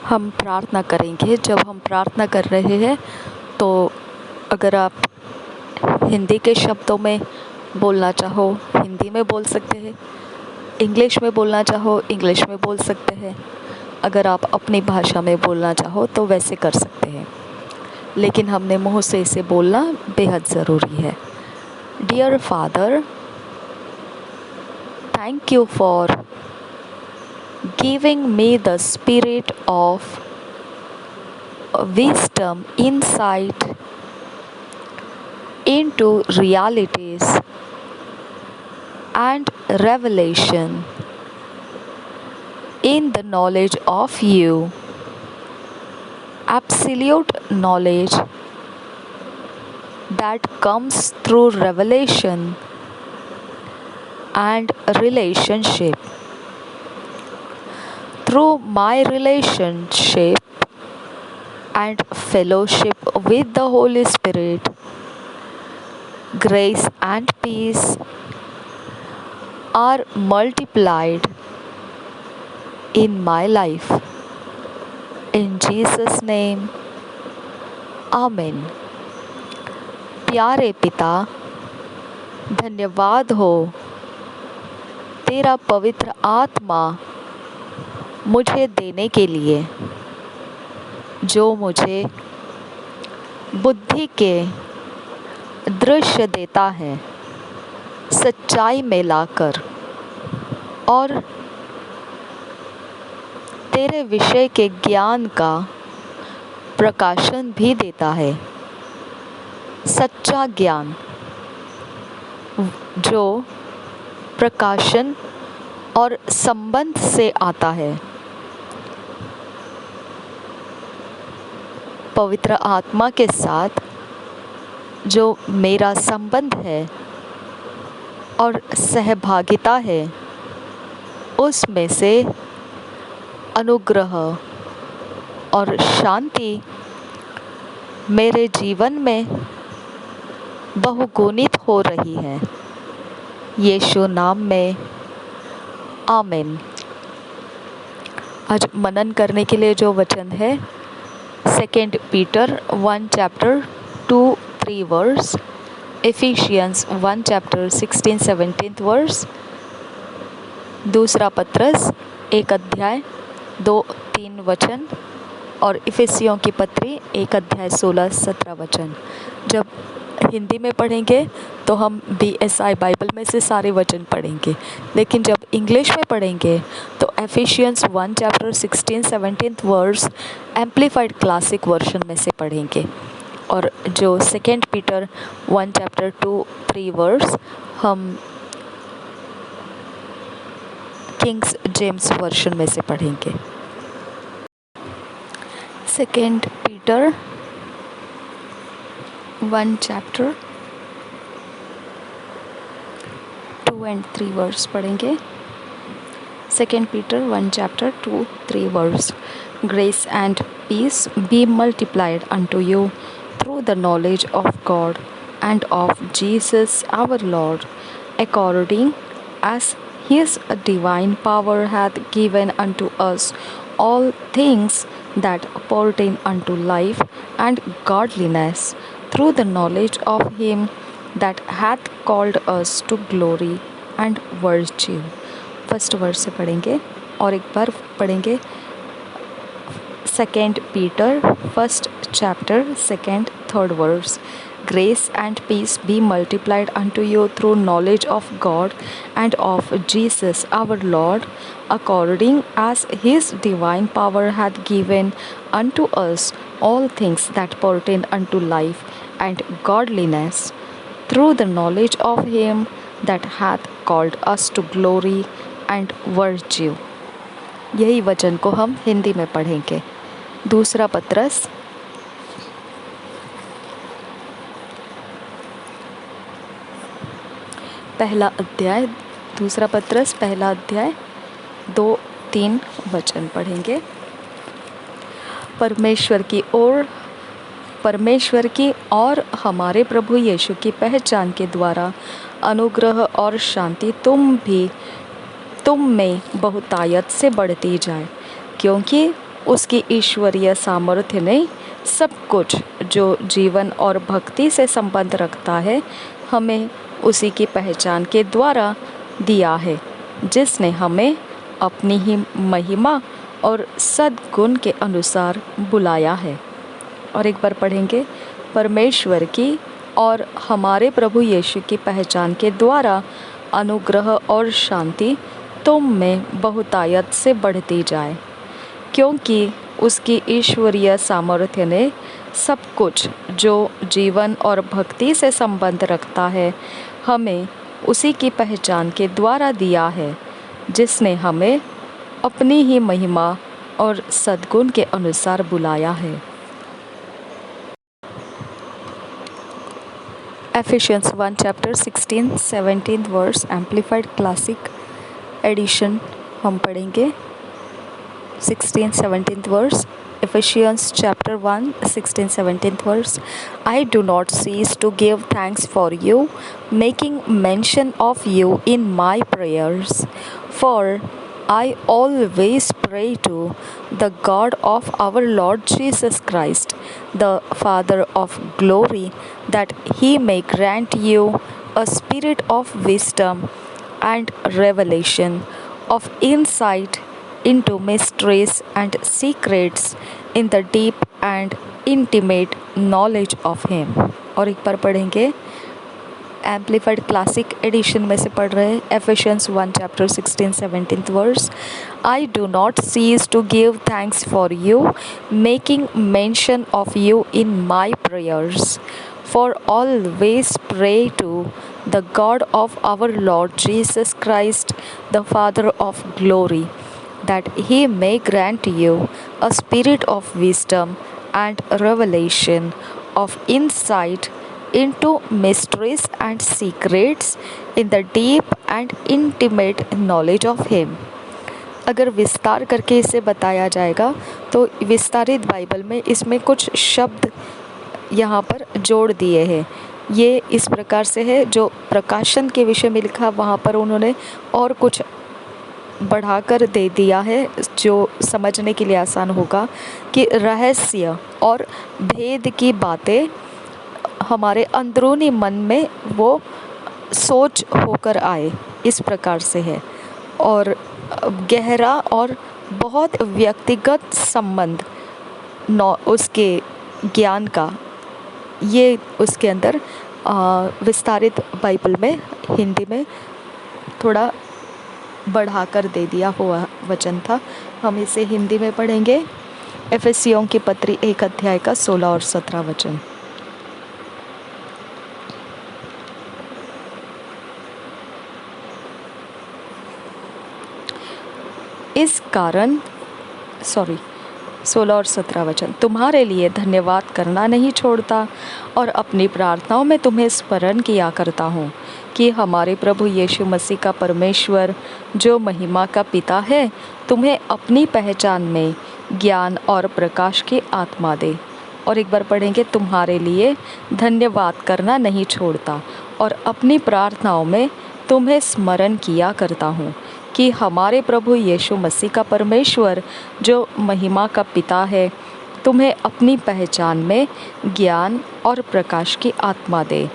हम प्रार्थना करेंगे। जब हम प्रार्थना कर रहे हैं तो अगर आप हिंदी के शब्दों में बोलना चाहो हिंदी में बोल सकते हैं, इंग्लिश में बोलना चाहो इंग्लिश में बोल सकते हैं, अगर आप अपनी भाषा में बोलना चाहो तो वैसे कर सकते हैं, लेकिन हमने मुँह से इसे बोलना बेहद ज़रूरी है। Dear father, thank you for giving me the spirit of wisdom, insight into realities and revelation in the knowledge of you, absolute knowledge that comes through revelation and relationship. Through my relationship and fellowship with the Holy Spirit, grace and peace are multiplied in my life. In Jesus' name, Amen. प्यारे पिता, धन्यवाद हो तेरा पवित्र आत्मा मुझे देने के लिए, जो मुझे बुद्धि के दृश्य देता है सच्चाई में लाकर, और तेरे विषय के ज्ञान का प्रकाशन भी देता है। सच्चा ज्ञान जो प्रकाशन और संबंध से आता है। पवित्र आत्मा के साथ जो मेरा संबंध है और सहभागिता है, उसमें से अनुग्रह और शांति मेरे जीवन में बहुगुणित हो रही है। यीशु नाम में आमीन। आज मनन करने के लिए जो वचन है 2 Peter 1 chapter 2-3 verse, Ephesians 1 chapter 16-17 verse, दूसरा पत्रस 1 अध्याय 2-3 वचन, और इफिसियों की पत्री 1 अध्याय 16-17 वचन। जब हिंदी में पढ़ेंगे तो हम BSI बाइबल में से सारे वचन पढ़ेंगे, लेकिन जब इंग्लिश में पढ़ेंगे तो Ephesians 1 chapter 16-17 verse amplified classic version में से पढ़ेंगे, और जो 2 पीटर 1 चैप्टर 2-3 वर्स हम किंग्स जेम्स वर्जन में से पढ़ेंगे। 2 पीटर 1 चैप्टर 2 and 3 वर्स पढ़ेंगे। 2 Peter 1 chapter 2-3 verse. Grace and peace be multiplied unto you through the knowledge of God and of Jesus our Lord, according as his divine power hath given unto us all things that pertain unto life and godliness, through the knowledge of him that hath called us to glory and virtue। First verse से पढ़ेंगे और एक बार पढ़ेंगे 2 Peter 1 chapter 2-3 verse. Grace and peace be multiplied unto you through knowledge of God and of Jesus our Lord, according as his divine power hath given unto us all things that pertain unto life and godliness, through the knowledge of him that hath called us to glory and virtue। यही वचन को हम हिंदी में पढ़ेंगे। दूसरा पत्रस पहला अध्याय, दूसरा पत्रस पहला अध्याय 2-3 वचन पढ़ेंगे। परमेश्वर की और हमारे प्रभु यीशु की पहचान के द्वारा अनुग्रह और शांति तुम में बहुतायत से बढ़ती जाए, क्योंकि उसकी ईश्वरीय सामर्थ्य ने सब कुछ जो जीवन और भक्ति से संबंध रखता है हमें उसी की पहचान के द्वारा दिया है, जिसने हमें अपनी ही महिमा और सद्गुण के अनुसार बुलाया है। और एक बार पढ़ेंगे, परमेश्वर की और हमारे प्रभु यीशु की पहचान के द्वारा अनुग्रह और शांति तुम में बहुतायत से बढ़ती जाए, क्योंकि उसकी ईश्वरीय सामर्थ्य ने सब कुछ जो जीवन और भक्ति से संबंध रखता है हमें उसी की पहचान के द्वारा दिया है, जिसने हमें अपनी ही महिमा और सद्गुण के अनुसार बुलाया है। Ephesians 1 chapter 16 17th verse Amplified Classic Edition हम पढ़ेंगे। 16-17th verse, Ephesians chapter 1 16-17th verse. I do not cease to give thanks for you, making mention of you in my prayers, for I always pray to the God of our Lord Jesus Christ, the Father of glory, that he may grant you a spirit of wisdom and revelation, of insight into mysteries and secrets, in the deep and intimate knowledge of him। और एक बार पढ़ेंगे, amplified classic edition में से पढ़ रहे हैं। Ephesians 1 chapter 16-17th verse. I do not cease to give thanks for you, making mention of you in my prayers, for always pray to the God of our Lord Jesus Christ, the Father of glory, that he may grant you a spirit of wisdom and revelation, of insight into mysteries and secrets, in the deep and intimate knowledge of him। अगर विस्तार करके इसे बताया जाएगा तो विस्तारित Bible में इसमें कुछ शब्द यहाँ पर जोड़ दिए हैं। ये इस प्रकार से है, जो प्रकाशन के विषय में लिखा वहाँ पर उन्होंने और कुछ बढ़ाकर दे दिया है, जो समझने के लिए आसान होगा कि रहस्य और भेद की बातें हमारे अंदरूनी मन में वो सोच होकर आए, इस प्रकार से है। और गहरा और बहुत व्यक्तिगत संबंध उसके ज्ञान का, ये उसके अंदर विस्तारित बाइबल में हिंदी में थोड़ा बढ़ाकर दे दिया हुआ वचन था। हम इसे हिंदी में पढ़ेंगे। एफेसियों की पत्री 1 अध्याय का 16 और 17 वचन। इस कारण 16 और 17 वचन, तुम्हारे लिए धन्यवाद करना नहीं छोड़ता और अपनी प्रार्थनाओं में तुम्हें स्मरण किया करता हूँ कि हमारे प्रभु यीशु मसीह का परमेश्वर, जो महिमा का पिता है, तुम्हें अपनी पहचान में ज्ञान और प्रकाश की आत्मा दे। और एक बार पढ़ेंगे, तुम्हारे लिए धन्यवाद करना नहीं छोड़ता और अपनी प्रार्थनाओं में तुम्हें स्मरण किया करता हूँ कि हमारे प्रभु यीशु मसीह का परमेश्वर, जो महिमा का पिता है, तुम्हें अपनी पहचान में ज्ञान और प्रकाश की आत्मा दे।